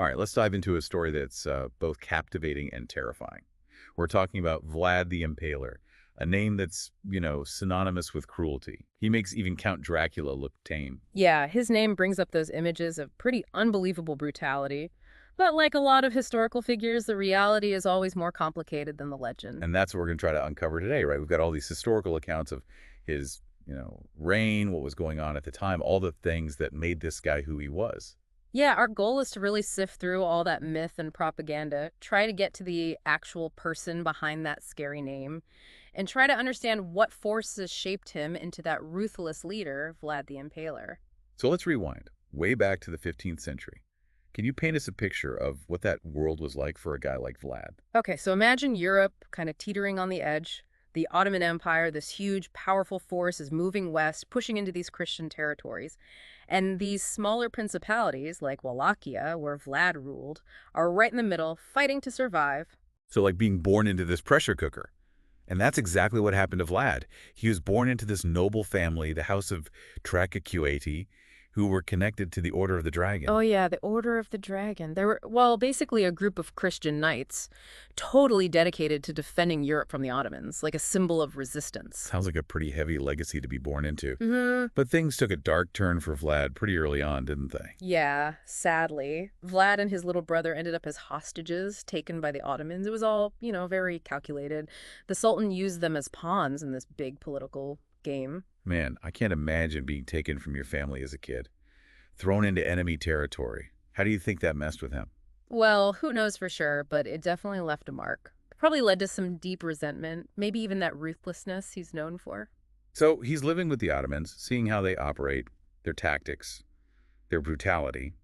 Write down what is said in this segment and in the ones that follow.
All right, let's dive into a story that's both captivating and terrifying. We're talking about Vlad the Impaler, a name that's, synonymous with cruelty. He makes even Count Dracula look tame. Yeah, his name brings up those images of pretty unbelievable brutality. But like a lot of historical figures, the reality is always more complicated than the legend. And that's what we're going to try to uncover today, right? We've got all these historical accounts of his, reign, what was going on at the time, all the things that made this guy who he was. Yeah, our goal is to really sift through all that myth and propaganda, try to get to the actual person behind that scary name, and try to understand what forces shaped him into that ruthless leader, Vlad the Impaler. So let's rewind way back to the 15th century. Can you paint us a picture of what that world was like for a guy like Vlad? Okay, so imagine Europe kind of teetering on the edge. The Ottoman Empire, this huge, powerful force, is moving west, pushing into these Christian territories. And these smaller principalities, like Wallachia, where Vlad ruled, are right in the middle, fighting to survive. So like being born into this pressure cooker. And that's exactly what happened to Vlad. He was born into this noble family, the House of Dracula, who were connected to the Order of the Oh Dragon. yeah, the Order of the Dragon. They were, well, basically a group of Christian knights, totally dedicated to defending Europe from the Ottomans, like a symbol of resistance. Sounds like a pretty heavy legacy to be born into. Hmm. But things took a dark turn for Vlad pretty early on, didn't they? Yeah, sadly. Vlad and his little brother ended up as hostages taken by the Ottomans. It was all, very calculated. The Sultan used them as pawns in this big political game. Man, I can't imagine being taken from your family as a kid, thrown into enemy territory. How do you think that messed with him? Well, who knows for sure, but it definitely left a mark. Probably led to some deep resentment, maybe even that ruthlessness he's known for. So he's living with the Ottomans, seeing how they operate, their tactics, their brutality.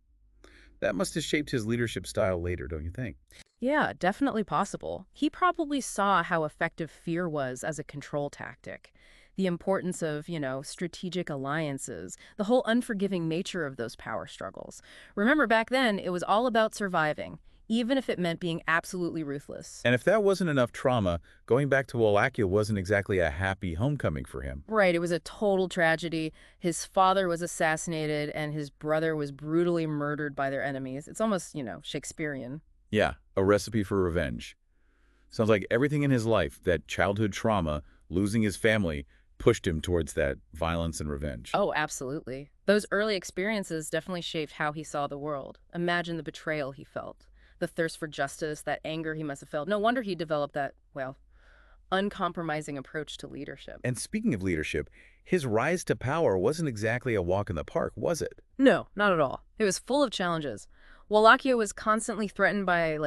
That must have shaped his leadership style later, don't you think? Yeah, definitely possible. He probably saw how effective fear was as a control tactic. The importance of, strategic alliances, the whole unforgiving nature of those power struggles. Remember, back then, it was all about surviving, even if it meant being absolutely ruthless. And if that wasn't enough trauma, going back to Wallachia wasn't exactly a happy homecoming for him. Right, it was a total tragedy. His father was assassinated, and his brother was brutally murdered by their enemies. It's almost, Shakespearean. Yeah, a recipe for revenge. Sounds like everything in his life, that childhood trauma, losing his family, pushed him towards that violence and revenge. Oh, absolutely. Those early experiences definitely shaped how he saw the world. Imagine the betrayal he felt, the thirst for justice, that anger he must have felt. No wonder he developed that, well, uncompromising approach to leadership. And speaking of leadership, his rise to power wasn't exactly a walk in the park, was it? No, not at all. It was full of challenges. Wallachia was constantly threatened by,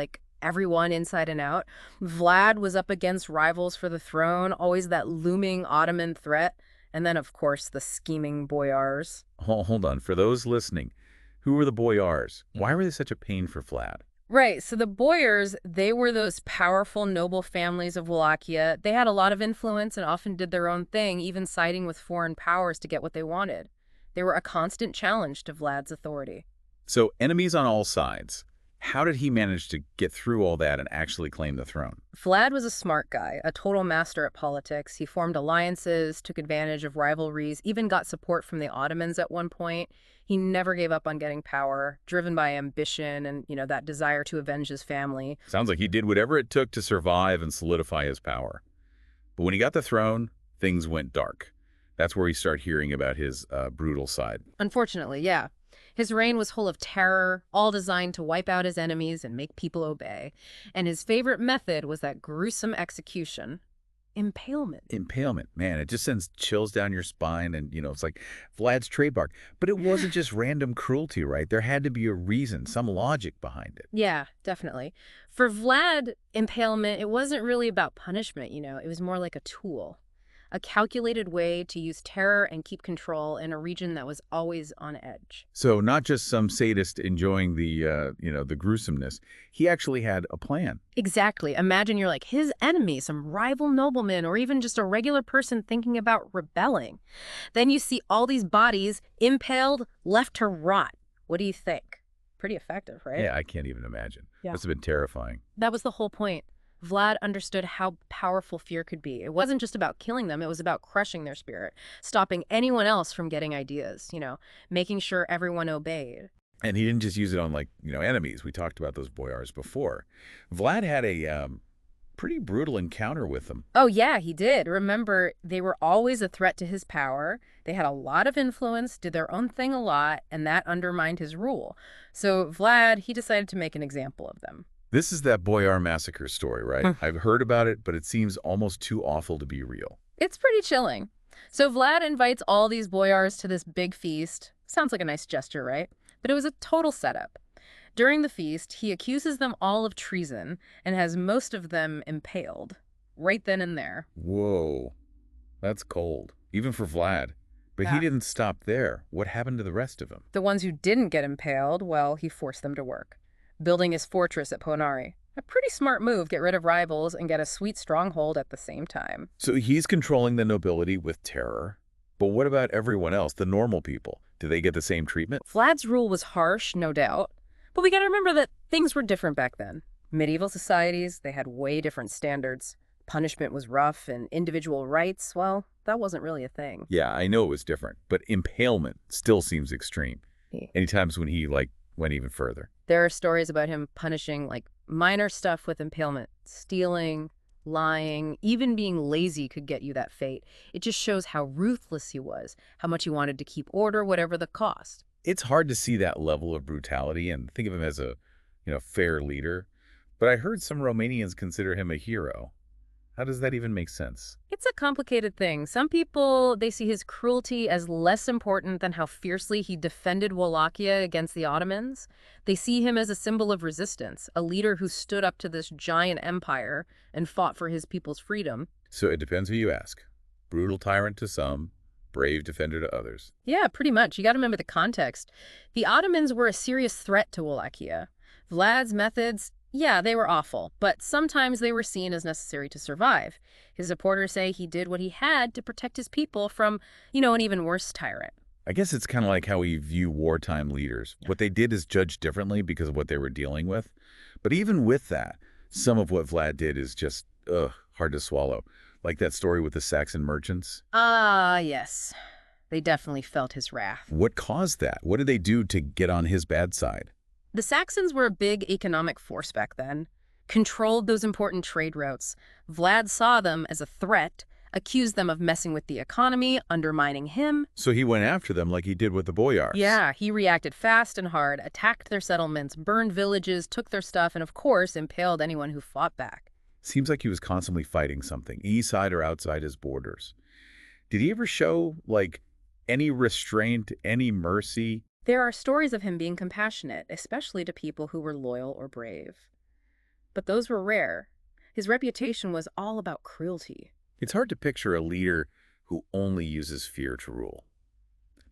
everyone inside and out. Vlad was up against rivals for the throne, always that looming Ottoman threat. And then, of course, the scheming boyars. Hold on. For those listening, who were the boyars? Why were they such a pain for Vlad? Right, so the boyars, they were those powerful, noble families of Wallachia. They had a lot of influence and often did their own thing, even siding with foreign powers to get what they wanted. They were a constant challenge to Vlad's authority. So enemies on all sides. How did he manage to get through all that and actually claim the throne? Vlad was a smart guy, a total master at politics. He formed alliances, took advantage of rivalries, even got support from the Ottomans at one point. He never gave up on getting power, driven by ambition and, that desire to avenge his family. Sounds like he did whatever it took to survive and solidify his power. But when he got the throne, things went dark. That's where we start hearing about his brutal side. Unfortunately, yeah. His reign was full of terror, all designed to wipe out his enemies and make people obey. And his favorite method was that gruesome execution, impalement. Impalement, man, it just sends chills down your spine and, it's like Vlad's trademark. But it wasn't just random cruelty, right? There had to be a reason, some logic behind it. Yeah, definitely. For Vlad, impalement, it wasn't really about punishment, it was more like a tool. A calculated way to use terror and keep control in a region that was always on edge. So not just some sadist enjoying the gruesomeness. He actually had a plan. Exactly. Imagine you're like his enemy, some rival nobleman, or even just a regular person thinking about rebelling. Then you see all these bodies impaled, left to rot. What do you think? Pretty effective, right? Yeah, I can't even imagine. Yeah. Must have been terrifying. That was the whole point. Vlad understood how powerful fear could be. It wasn't just about killing them, it was about crushing their spirit, stopping anyone else from getting ideas, making sure everyone obeyed. And he didn't just use it on, like, enemies. We talked about those boyars before. Vlad had a pretty brutal encounter with them. Oh, yeah, he did. Remember, they were always a threat to his power. They had a lot of influence, did their own thing a lot, and that undermined his rule. So Vlad, he decided to make an example of them. This is that boyar massacre story, right? Hmm. I've heard about it, but it seems almost too awful to be real. It's pretty chilling. So Vlad invites all these boyars to this big feast. Sounds like a nice gesture, right? But it was a total setup. During the feast, he accuses them all of treason and has most of them impaled. Right then and there. Whoa, that's cold, even for Vlad. But he Yeah. didn't stop there. What happened to the rest of them? The ones who didn't get impaled, well, he forced them to work. Building his fortress at Ponari. A pretty smart move, get rid of rivals and get a sweet stronghold at the same time. So he's controlling the nobility with terror. But what about everyone else, the normal people? Do they get the same treatment? Vlad's rule was harsh, no doubt. But we gotta remember that things were different back then. Medieval societies, they had way different standards. Punishment was rough, and individual rights, well, that wasn't really a thing. Yeah, I know it was different, but impalement still seems extreme. Yeah. Any times when he, went even further. There are stories about him punishing, minor stuff with impalement. Stealing, lying, even being lazy could get you that fate. It just shows how ruthless he was, how much he wanted to keep order, whatever the cost. It's hard to see that level of brutality and think of him as a, fair leader. But I heard some Romanians consider him a hero. How does that even make sense? It's a complicated thing. Some people, they see his cruelty as less important than how fiercely he defended Wallachia against the Ottomans. They see him as a symbol of resistance, a leader who stood up to this giant empire and fought for his people's freedom. So it depends who you ask. Brutal tyrant to some, brave defender to others. Yeah, pretty much. You got to remember the context. The Ottomans were a serious threat to Wallachia. Vlad's methods, yeah, they were awful, but sometimes they were seen as necessary to survive. His supporters say he did what he had to protect his people from, an even worse tyrant. I guess it's kind of like how we view wartime leaders. What they did is judged differently because of what they were dealing with. But even with that, some of what Vlad did is just, hard to swallow. Like that story with the Saxon merchants. Ah, yes. They definitely felt his wrath. What caused that? What did they do to get on his bad side? The Saxons were a big economic force back then, controlled those important trade routes. Vlad saw them as a threat, accused them of messing with the economy, undermining him. So he went after them like he did with the boyars. Yeah, he reacted fast and hard, attacked their settlements, burned villages, took their stuff, and of course, impaled anyone who fought back. Seems like he was constantly fighting something, inside or outside his borders. Did he ever show, any restraint, any mercy? There are stories of him being compassionate, especially to people who were loyal or brave. But those were rare. His reputation was all about cruelty. It's hard to picture a leader who only uses fear to rule.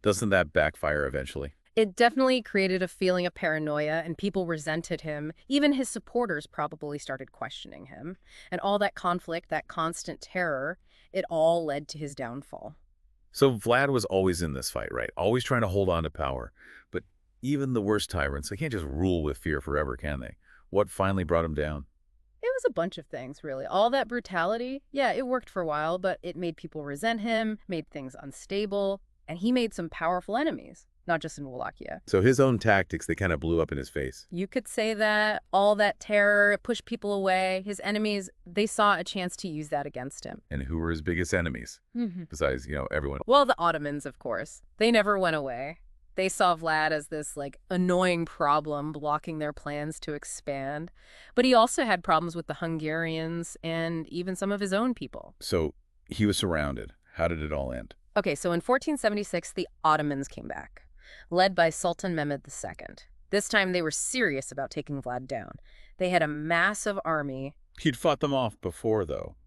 Doesn't that backfire eventually? It definitely created a feeling of paranoia, and people resented him. Even his supporters probably started questioning him. And all that conflict, that constant terror, it all led to his downfall. So Vlad was always in this fight, right? Always trying to hold on to power. But even the worst tyrants, they can't just rule with fear forever, can they? What finally brought him down? It was a bunch of things, really. All that brutality, yeah, it worked for a while, but it made people resent him, made things unstable, and he made some powerful enemies, not just in Wallachia. So his own tactics, they kind of blew up in his face. You could say that all that terror pushed people away. His enemies, they saw a chance to use that against him. And who were his biggest enemies? Besides, everyone. Well, the Ottomans, of course. They never went away. They saw Vlad as this, annoying problem blocking their plans to expand. But he also had problems with the Hungarians and even some of his own people. So he was surrounded. How did it all end? Okay, so in 1476, the Ottomans came back, led by Sultan Mehmed II. This time they were serious about taking Vlad down. They had a massive army. He'd fought them off before, though.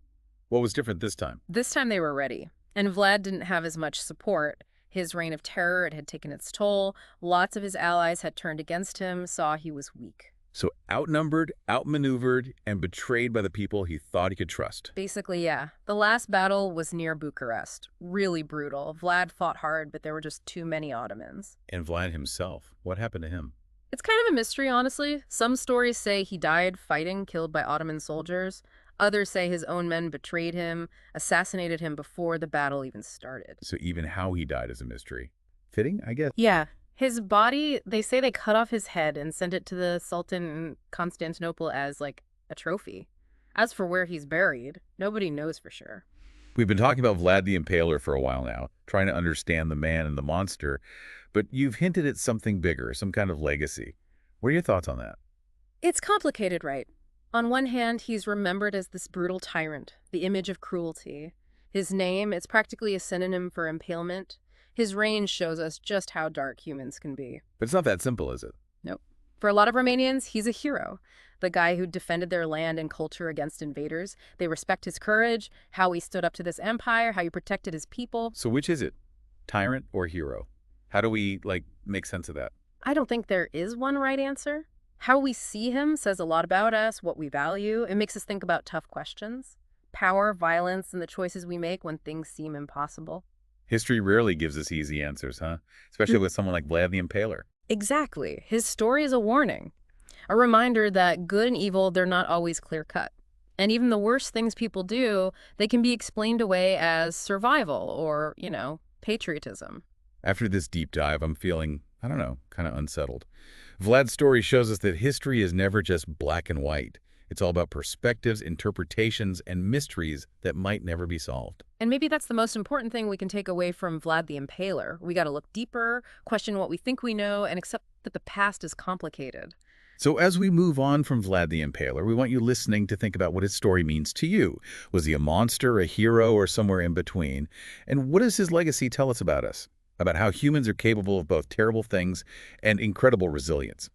What was different this time? This time they were ready. And Vlad didn't have as much support. His reign of terror, it had taken its toll. Lots of his allies had turned against him, saw he was weak. So outnumbered, outmaneuvered, and betrayed by the people he thought he could trust. Basically, yeah. The last battle was near Bucharest. Really brutal. Vlad fought hard, but there were just too many Ottomans. And Vlad himself, what happened to him? It's kind of a mystery, honestly. Some stories say he died fighting, killed by Ottoman soldiers. Others say his own men betrayed him, assassinated him before the battle even started. So even how he died is a mystery. Fitting, I guess. Yeah. His body, they say they cut off his head and sent it to the Sultan in Constantinople as, like, a trophy. As for where he's buried, nobody knows for sure. We've been talking about Vlad the Impaler for a while now, trying to understand the man and the monster, but you've hinted at something bigger, some kind of legacy. What are your thoughts on that? It's complicated, right? On one hand, he's remembered as this brutal tyrant, the image of cruelty. His name, it's practically a synonym for impalement. His reign shows us just how dark humans can be. But it's not that simple, is it? Nope. For a lot of Romanians, he's a hero. The guy who defended their land and culture against invaders. They respect his courage, how he stood up to this empire, how he protected his people. So which is it? Tyrant or hero? How do we, make sense of that? I don't think there is one right answer. How we see him says a lot about us, what we value. It makes us think about tough questions. Power, violence, and the choices we make when things seem impossible. History rarely gives us easy answers, huh? Especially with someone like Vlad the Impaler. Exactly. His story is a warning. A reminder that good and evil, they're not always clear-cut. And even the worst things people do, they can be explained away as survival or, patriotism. After this deep dive, I'm feeling, I don't know, kind of unsettled. Vlad's story shows us that history is never just black and white. It's all about perspectives, interpretations, and mysteries that might never be solved. And maybe that's the most important thing we can take away from Vlad the Impaler. We got to look deeper, question what we think we know, and accept that the past is complicated. So as we move on from Vlad the Impaler, we want you listening to think about what his story means to you. Was he a monster, a hero, or somewhere in between? And what does his legacy tell us about us? About how humans are capable of both terrible things and incredible resilience?